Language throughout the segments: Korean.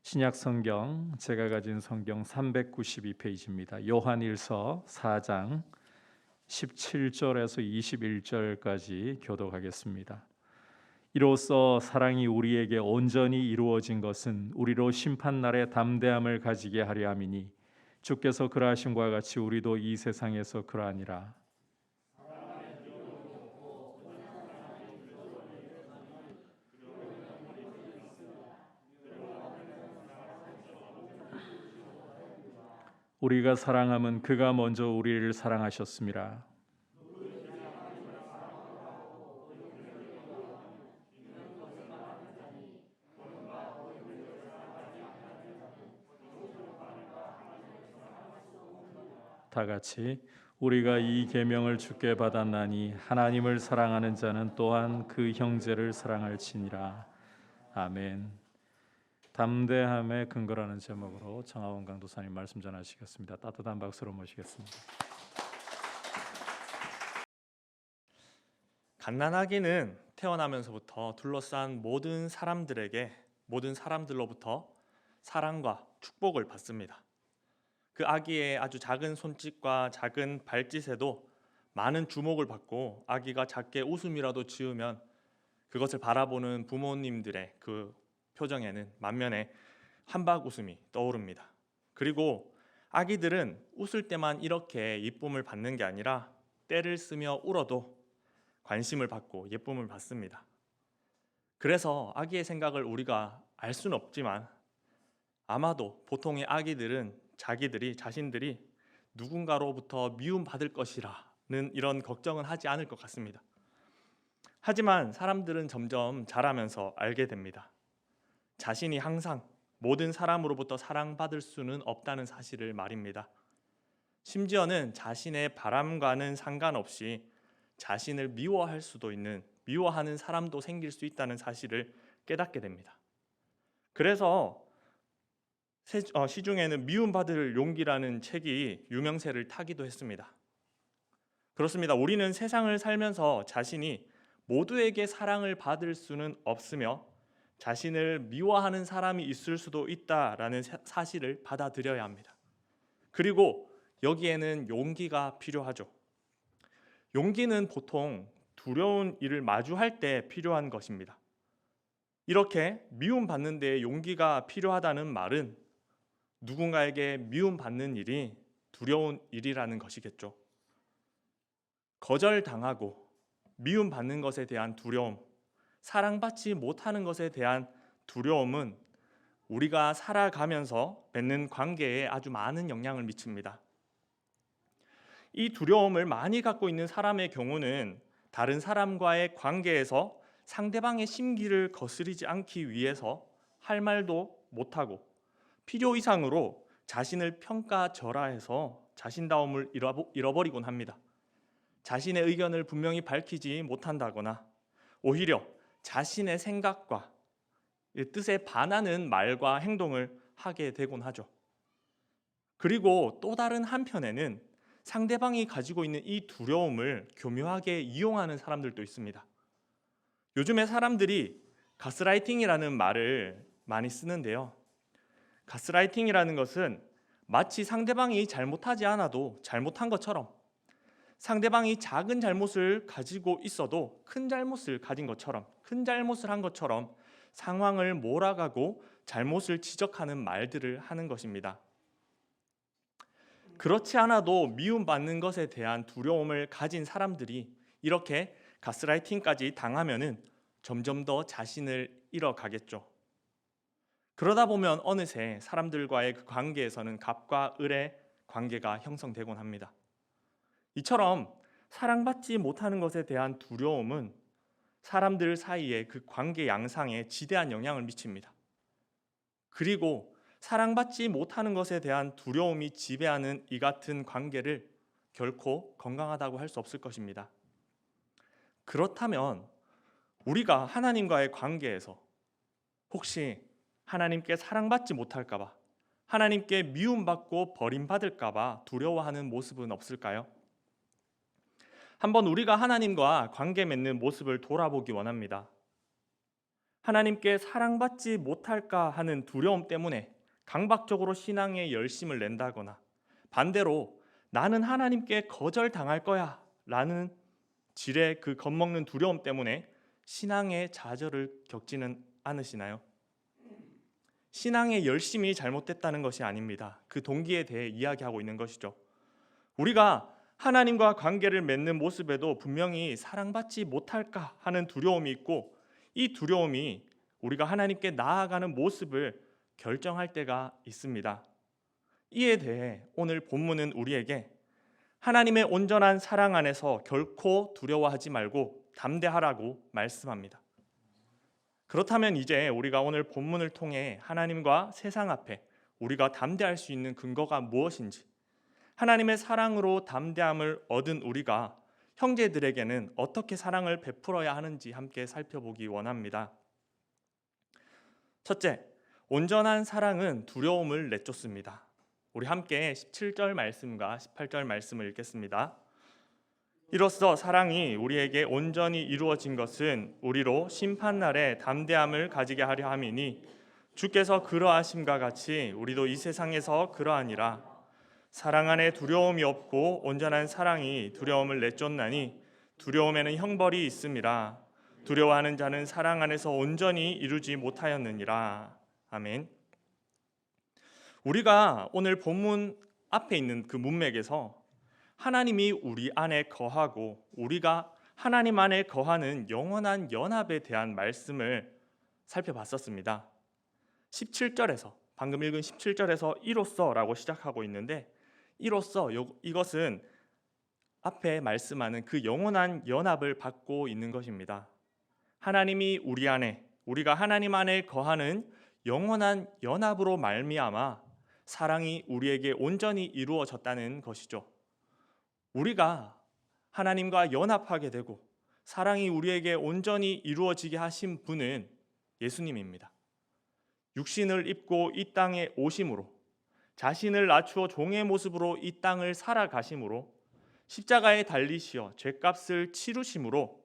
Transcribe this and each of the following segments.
신약 성경 제가 가진 성경 392페이지입니다. 요한일서 4장 17절에서 21절까지 교독하겠습니다. 이로써 사랑이 우리에게 온전히 이루어진 것은 우리로 심판날에 담대함을 가지게 하려 함이니 주께서 그러하심과 같이 우리도 이 세상에서 그러하니라. 우리가 사랑함은 그가 먼저 우리를 사랑하셨습니다. 다 같이 우리가 이 계명을 주께 받았나니 하나님을 사랑하는 자는 또한 그 형제를 사랑할지니라. 아멘. 담대함의 근거라는 제목으로 정하원 강도사님 말씀 전하시겠습니다. 따뜻한 박수로 모시겠습니다. 갓난아기는 태어나면서부터 둘러싼 모든 사람들로부터 사랑과 축복을 받습니다. 그 아기의 아주 작은 손짓과 작은 발짓에도 많은 주목을 받고 아기가 작게 웃음이라도 지으면 그것을 바라보는 부모님들의 그 표정에는 만면에 한박 웃음이 떠오릅니다. 그리고 아기들은 웃을 때만 이렇게 이쁨을 받는 게 아니라 떼를 쓰며 울어도 관심을 받고 예쁨을 받습니다. 그래서 아기의 생각을 우리가 알 수는 없지만 아마도 보통의 아기들은 자신들이 누군가로부터 미움받을 것이라는 이런 걱정은 하지 않을 것 같습니다. 하지만 사람들은 점점 자라면서 알게 됩니다. 자신이 항상 모든 사람으로부터 사랑받을 수는 없다는 사실을 말입니다. 심지어는 자신의 바람과는 상관없이 자신을 미워하는 사람도 생길 수 있다는 사실을 깨닫게 됩니다. 그래서 시중에는 미움받을 용기라는 책이 유명세를 타기도 했습니다. 그렇습니다. 우리는 세상을 살면서 자신이 모두에게 사랑을 받을 수는 없으며 자신을 미워하는 사람이 있을 수도 있다라는 사실을 받아들여야 합니다. 그리고 여기에는 용기가 필요하죠. 용기는 보통 두려운 일을 마주할 때 필요한 것입니다. 이렇게 미움받는 데 용기가 필요하다는 말은 누군가에게 미움받는 일이 두려운 일이라는 것이겠죠. 거절당하고 미움받는 것에 대한 두려움, 사랑받지 못하는 것에 대한 두려움은 우리가 살아가면서 맺는 관계에 아주 많은 영향을 미칩니다. 이 두려움을 많이 갖고 있는 사람의 경우는 다른 사람과의 관계에서 상대방의 심기를 거스르지 않기 위해서 할 말도 못하고 필요 이상으로 자신을 평가절하해서 자신다움을 잃어버리곤 합니다. 자신의 의견을 분명히 밝히지 못한다거나 오히려 자신의 생각과 뜻에 반하는 말과 행동을 하게 되곤 하죠. 그리고 또 다른 한편에는 상대방이 가지고 있는 이 두려움을 교묘하게 이용하는 사람들도 있습니다. 요즘에 사람들이 가스라이팅이라는 말을 많이 쓰는데요. 가스라이팅이라는 것은 마치 상대방이 잘못하지 않아도 잘못한 것처럼, 상대방이 작은 잘못을 가지고 있어도 큰 잘못을 가진 것처럼, 큰 잘못을 한 것처럼 상황을 몰아가고 잘못을 지적하는 말들을 하는 것입니다. 그렇지 않아도 미움받는 것에 대한 두려움을 가진 사람들이 이렇게 가스라이팅까지 당하면은 점점 더 자신을 잃어가겠죠. 그러다 보면 어느새 사람들과의 그 관계에서는 갑과 을의 관계가 형성되곤 합니다. 이처럼 사랑받지 못하는 것에 대한 두려움은 사람들 사이의 그 관계 양상에 지대한 영향을 미칩니다. 그리고 사랑받지 못하는 것에 대한 두려움이 지배하는 이 같은 관계를 결코 건강하다고 할 수 없을 것입니다. 그렇다면 우리가 하나님과의 관계에서 혹시 하나님께 사랑받지 못할까 봐, 하나님께 미움받고 버림받을까 봐 두려워하는 모습은 없을까요? 한번 우리가 하나님과 관계 맺는 모습을 돌아보기 원합니다. 하나님께 사랑받지 못할까 하는 두려움 때문에 강박적으로 신앙에 열심을 낸다거나, 반대로 나는 하나님께 거절당할 거야 라는 지레 그 겁먹는 두려움 때문에 신앙의 좌절을 겪지는 않으시나요? 신앙의 열심이 잘못됐다는 것이 아닙니다. 그 동기에 대해 이야기하고 있는 것이죠. 우리가 하나님과 관계를 맺는 모습에도 분명히 사랑받지 못할까 하는 두려움이 있고, 이 두려움이 우리가 하나님께 나아가는 모습을 결정할 때가 있습니다. 이에 대해 오늘 본문은 우리에게 하나님의 온전한 사랑 안에서 결코 두려워하지 말고 담대하라고 말씀합니다. 그렇다면 이제 우리가 오늘 본문을 통해 하나님과 세상 앞에 우리가 담대할 수 있는 근거가 무엇인지, 하나님의 사랑으로 담대함을 얻은 우리가 형제들에게는 어떻게 사랑을 베풀어야 하는지 함께 살펴보기 원합니다. 첫째, 온전한 사랑은 두려움을 내쫓습니다. 우리 함께 17절 말씀과 18절 말씀을 읽겠습니다. 이로써 사랑이 우리에게 온전히 이루어진 것은 우리로 심판날에 담대함을 가지게 하려 함이니, 주께서 그러하심과 같이 우리도 이 세상에서 그러하니라. 사랑 안에 두려움이 없고 온전한 사랑이 두려움을 내쫓나니, 두려움에는 형벌이 있음이라. 두려워하는 자는 사랑 안에서 온전히 이루지 못하였느니라. 아멘. 우리가 오늘 본문 앞에 있는 그 문맥에서 하나님이 우리 안에 거하고 우리가 하나님 안에 거하는 영원한 연합에 대한 말씀을 살펴봤었습니다. 17절에서, 방금 읽은 17절에서 이로써라고 시작하고 있는데, 이로써 이것은 앞에 말씀하는 그 영원한 연합을 받고 있는 것입니다. 하나님이 우리 안에, 우리가 하나님 안에 거하는 영원한 연합으로 말미암아 사랑이 우리에게 온전히 이루어졌다는 것이죠. 우리가 하나님과 연합하게 되고 사랑이 우리에게 온전히 이루어지게 하신 분은 예수님입니다. 육신을 입고 이 땅에 오심으로, 자신을 낮추어 종의 모습으로 이 땅을 살아가심으로, 십자가에 달리시어 죄값을 치르심으로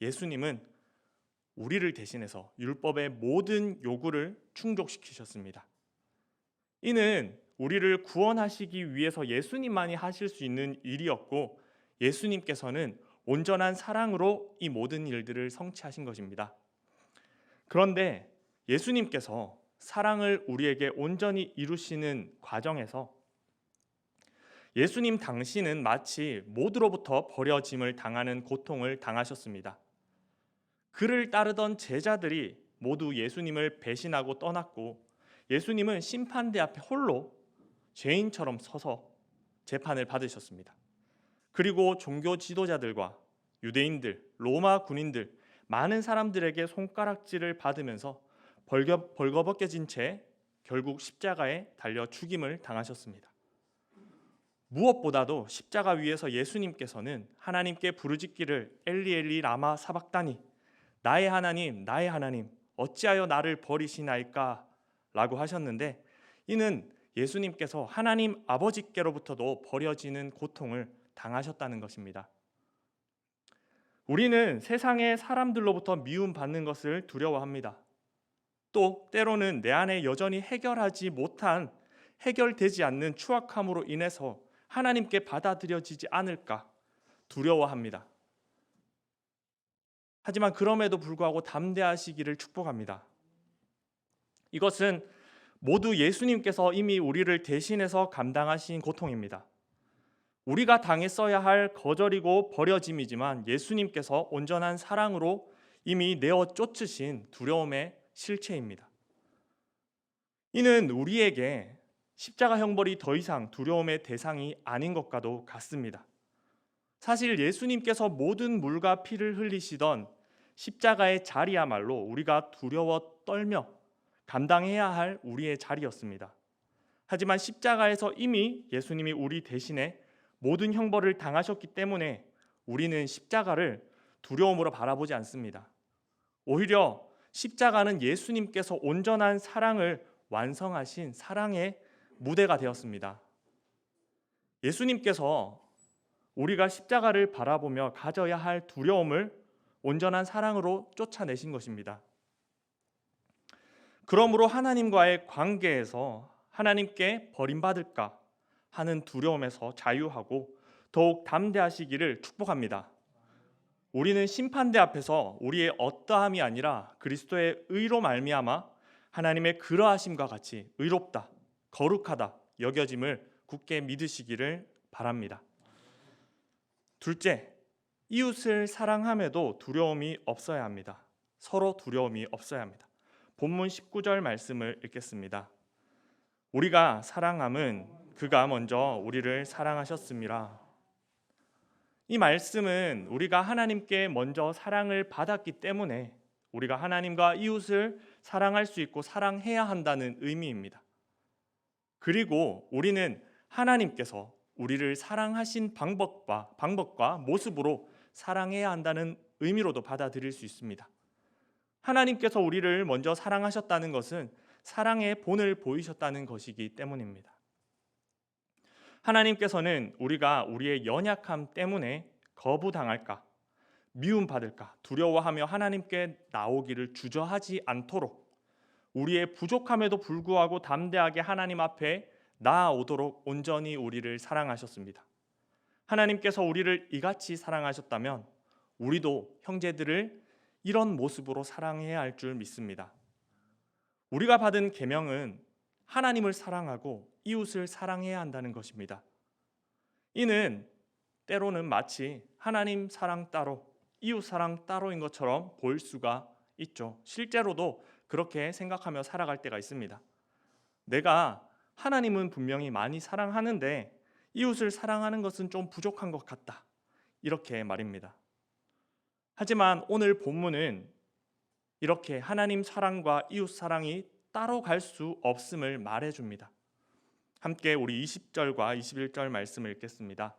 예수님은 우리를 대신해서 율법의 모든 요구를 충족시키셨습니다. 이는 우리를 구원하시기 위해서 예수님만이 하실 수 있는 일이었고, 예수님께서는 온전한 사랑으로 이 모든 일들을 성취하신 것입니다. 그런데 예수님께서 사랑을 우리에게 온전히 이루시는 과정에서 예수님 당신은 마치 모두로부터 버려짐을 당하는 고통을 당하셨습니다. 그를 따르던 제자들이 모두 예수님을 배신하고 떠났고, 예수님은 심판대 앞에 홀로 죄인처럼 서서 재판을 받으셨습니다. 그리고 종교 지도자들과 유대인들, 로마 군인들, 많은 사람들에게 손가락질을 받으면서 벌거벗겨진 채 결국 십자가에 달려 죽임을 당하셨습니다. 무엇보다도 십자가 위에서 예수님께서는 하나님께 부르짖기를 엘리 엘리 라마 사박다니, 나의 하나님 어찌하여 나를 버리시나이까 라고 하셨는데, 이는 예수님께서 하나님 아버지께로부터도 버려지는 고통을 당하셨다는 것입니다. 우리는 세상의 사람들로부터 미움받는 것을 두려워합니다. 또 때로는 내 안에 여전히 해결되지 않는 추악함으로 인해서 하나님께 받아들여지지 않을까 두려워합니다. 하지만 그럼에도 불구하고 담대하시기를 축복합니다. 이것은 모두 예수님께서 이미 우리를 대신해서 감당하신 고통입니다. 우리가 당했어야 할 거절이고 버려짐이지만 예수님께서 온전한 사랑으로 이미 내어 쫓으신 두려움의 실체입니다. 이는 우리에게 십자가 형벌이 더 이상 두려움의 대상이 아닌 것과도 같습니다. 사실 예수님께서 모든 물과 피를 흘리시던 십자가의 자리야말로 우리가 두려워 떨며 감당해야 할 우리의 자리였습니다. 하지만 십자가에서 이미 예수님이 우리 대신에 모든 형벌을 당하셨기 때문에 우리는 십자가를 두려움으로 바라보지 않습니다. 오히려 십자가는 예수님께서 온전한 사랑을 완성하신 사랑의 무대가 되었습니다. 예수님께서 우리가 십자가를 바라보며 가져야 할 두려움을 온전한 사랑으로 쫓아내신 것입니다. 그러므로 하나님과의 관계에서 하나님께 버림받을까 하는 두려움에서 자유하고 더욱 담대하시기를 축복합니다. 우리는 심판대 앞에서 우리의 어떠함이 아니라 그리스도의 의로 말미암아 하나님의 그러하심과 같이 의롭다, 거룩하다 여겨짐을 굳게 믿으시기를 바랍니다. 둘째, 이웃을 사랑함에도 두려움이 없어야 합니다. 서로 두려움이 없어야 합니다. 본문 19절 말씀을 읽겠습니다. 우리가 사랑함은 그가 먼저 우리를 사랑하셨음이라. 이 말씀은 우리가 하나님께 먼저 사랑을 받았기 때문에 우리가 하나님과 이웃을 사랑할 수 있고 사랑해야 한다는 의미입니다. 그리고 우리는 하나님께서 우리를 사랑하신 방법과 모습으로 사랑해야 한다는 의미로도 받아들일 수 있습니다. 하나님께서 우리를 먼저 사랑하셨다는 것은 사랑의 본을 보이셨다는 것이기 때문입니다. 하나님께서는 우리가 우리의 연약함 때문에 거부당할까, 미움받을까 두려워하며 하나님께 나오기를 주저하지 않도록 우리의 부족함에도 불구하고 담대하게 하나님 앞에 나아오도록 온전히 우리를 사랑하셨습니다. 하나님께서 우리를 이같이 사랑하셨다면 우리도 형제들을 이런 모습으로 사랑해야 할 줄 믿습니다. 우리가 받은 계명은 하나님을 사랑하고 이웃을 사랑해야 한다는 것입니다. 이는 때로는 마치 하나님 사랑 따로 이웃 사랑 따로인 것처럼 보일 수가 있죠. 실제로도 그렇게 생각하며 살아갈 때가 있습니다. 내가 하나님은 분명히 많이 사랑하는데 이웃을 사랑하는 것은 좀 부족한 것 같다, 이렇게 말입니다. 하지만 오늘 본문은 이렇게 하나님 사랑과 이웃 사랑이 따로 갈 수 없음을 말해줍니다. 함께 우리 20절과 21절 말씀을 읽겠습니다.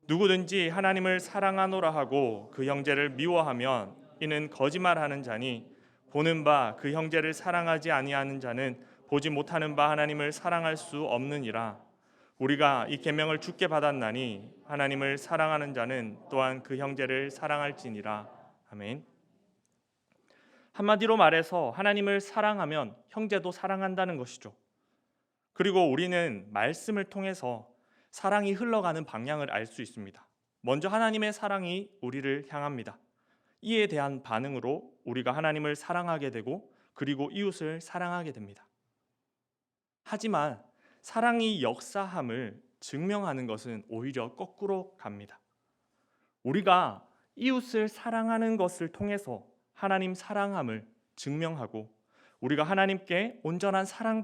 누구든지 하나님을 사랑하노라 하고 그 형제를 미워하면 이는 거짓말하는 자니 보는 바 그 형제를 사랑하지 아니하는 자는 보지 못하는 바 하나님을 사랑할 수 없느니라. 우리가 이 계명을 주께 받았나니 하나님을 사랑하는 자는 또한 그 형제를 사랑할지니라. 아멘. 한마디로 말해서 하나님을 사랑하면 형제도 사랑한다는 것이죠. 그리고 우리는 말씀을 통해서 사랑이 흘러가는 방향을 알 수 있습니다. 먼저 하나님의 사랑이 우리를 향합니다. 이에 대한 반응으로 우리가 하나님을 사랑하게 되고 그리고 이웃을 사랑하게 됩니다. 하지만 사랑이 역사함을 증명하는 것은 오히려 거꾸로 갑니다. 우리가 이웃을 사랑하는 것을 통해서 하나님 사랑함을 증명하고 우리가 하나님께 온전한 사랑을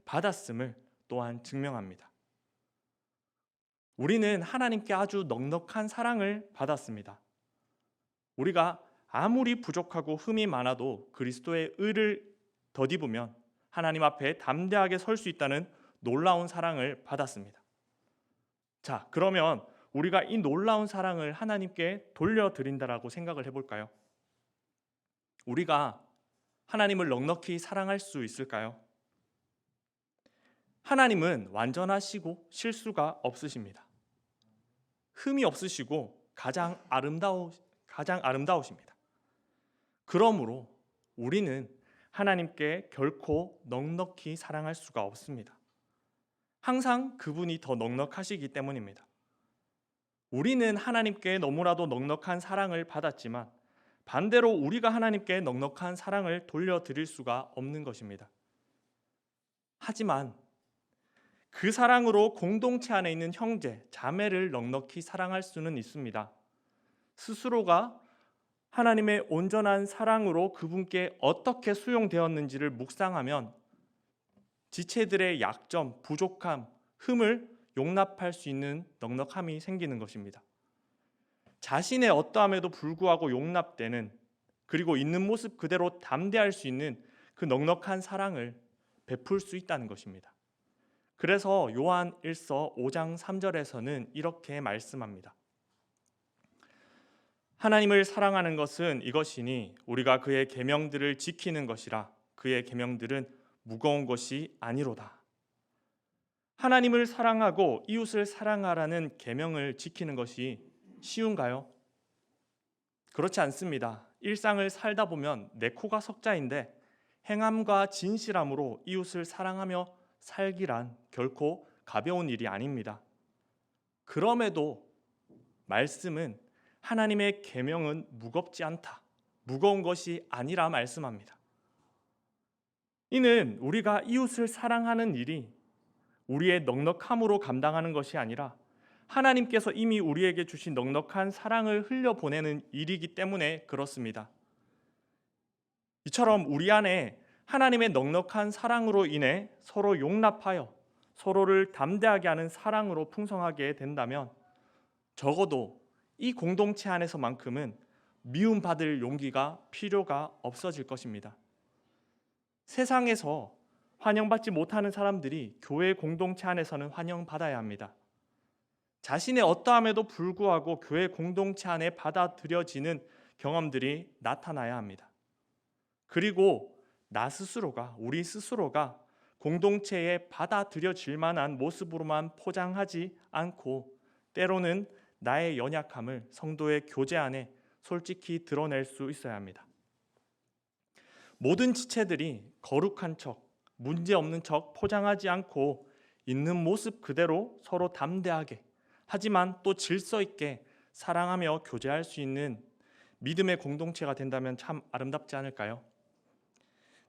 받았음을 또한 증명합니다. 우리는 하나님께 아주 넉넉한 사랑을 받았습니다. 우리가 아무리 부족하고 흠이 많아도 그리스도의 의를 덧입으면 하나님 앞에 담대하게 설 수 있다는 놀라운 사랑을 받았습니다. 자, 그러면 우리가 이 놀라운 사랑을 하나님께 돌려드린다라고 생각을 해볼까요? 우리가 하나님을 넉넉히 사랑할 수 있을까요? 하나님은 완전하시고 실수가 없으십니다. 흠이 없으시고 가장 아름다우십니다. 그러므로 우리는 하나님께 결코 넉넉히 사랑할 수가 없습니다. 항상 그분이 더 넉넉하시기 때문입니다. 우리는 하나님께 너무나도 넉넉한 사랑을 받았지만 반대로 우리가 하나님께 넉넉한 사랑을 돌려드릴 수가 없는 것입니다. 하지만 그 사랑으로 공동체 안에 있는 형제, 자매를 넉넉히 사랑할 수는 있습니다. 스스로가 하나님의 온전한 사랑으로 그분께 어떻게 수용되었는지를 묵상하면 지체들의 약점, 부족함, 흠을 용납할 수 있는 넉넉함이 생기는 것입니다. 자신의 어떠함에도 불구하고 용납되는, 그리고 있는 모습 그대로 담대할 수 있는 그 넉넉한 사랑을 베풀 수 있다는 것입니다. 그래서 요한 1서 5장 3절에서는 이렇게 말씀합니다. 하나님을 사랑하는 것은 이것이니 우리가 그의 계명들을 지키는 것이라. 그의 계명들은 무거운 것이 아니로다. 하나님을 사랑하고 이웃을 사랑하라는 계명을 지키는 것이 쉬운가요? 그렇지 않습니다. 일상을 살다 보면 내 코가 석자인데 행함과 진실함으로 이웃을 사랑하며 살기란 결코 가벼운 일이 아닙니다. 그럼에도 말씀은 하나님의 계명은 무겁지 않다, 무거운 것이 아니라 말씀합니다. 이는 우리가 이웃을 사랑하는 일이 우리의 넉넉함으로 감당하는 것이 아니라 하나님께서 이미 우리에게 주신 넉넉한 사랑을 흘려보내는 일이기 때문에 그렇습니다. 이처럼 우리 안에 하나님의 넉넉한 사랑으로 인해 서로 용납하여 서로를 담대하게 하는 사랑으로 풍성하게 된다면 적어도 이 공동체 안에서만큼은 미움받을 용기가 필요가 없어질 것입니다. 세상에서 환영받지 못하는 사람들이 교회 공동체 안에서는 환영받아야 합니다. 자신의 어떠함에도 불구하고 교회 공동체 안에 받아들여지는 경험들이 나타나야 합니다. 그리고 우리 스스로가 공동체에 받아들여질 만한 모습으로만 포장하지 않고 때로는 나의 연약함을 성도의 교제 안에 솔직히 드러낼 수 있어야 합니다. 모든 지체들이 거룩한 척, 문제없는 척 포장하지 않고 있는 모습 그대로 서로 담대하게 하지만 또 질서 있게 사랑하며 교제할 수 있는 믿음의 공동체가 된다면 참 아름답지 않을까요?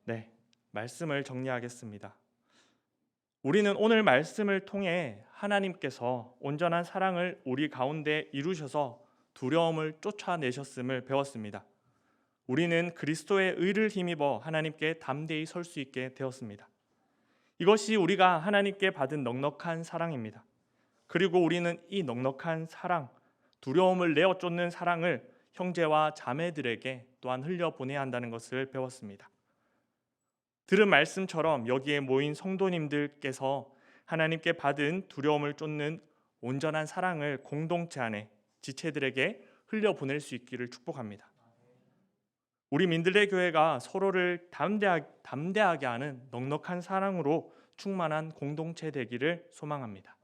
네, 말씀을 정리하겠습니다. 우리는 오늘 말씀을 통해 하나님께서 온전한 사랑을 우리 가운데 이루셔서 두려움을 쫓아내셨음을 배웠습니다. 우리는 그리스도의 의를 힘입어 하나님께 담대히 설 수 있게 되었습니다. 이것이 우리가 하나님께 받은 넉넉한 사랑입니다. 그리고 우리는 이 넉넉한 사랑, 두려움을 내어 쫓는 사랑을 형제와 자매들에게 또한 흘려보내야 한다는 것을 배웠습니다. 들은 말씀처럼 여기에 모인 성도님들께서 하나님께 받은 두려움을 쫓는 온전한 사랑을 공동체 안에 지체들에게 흘려보낼 수 있기를 축복합니다. 우리 민들레 교회가 서로를 담대하게 하는 넉넉한 사랑으로 충만한 공동체 되기를 소망합니다.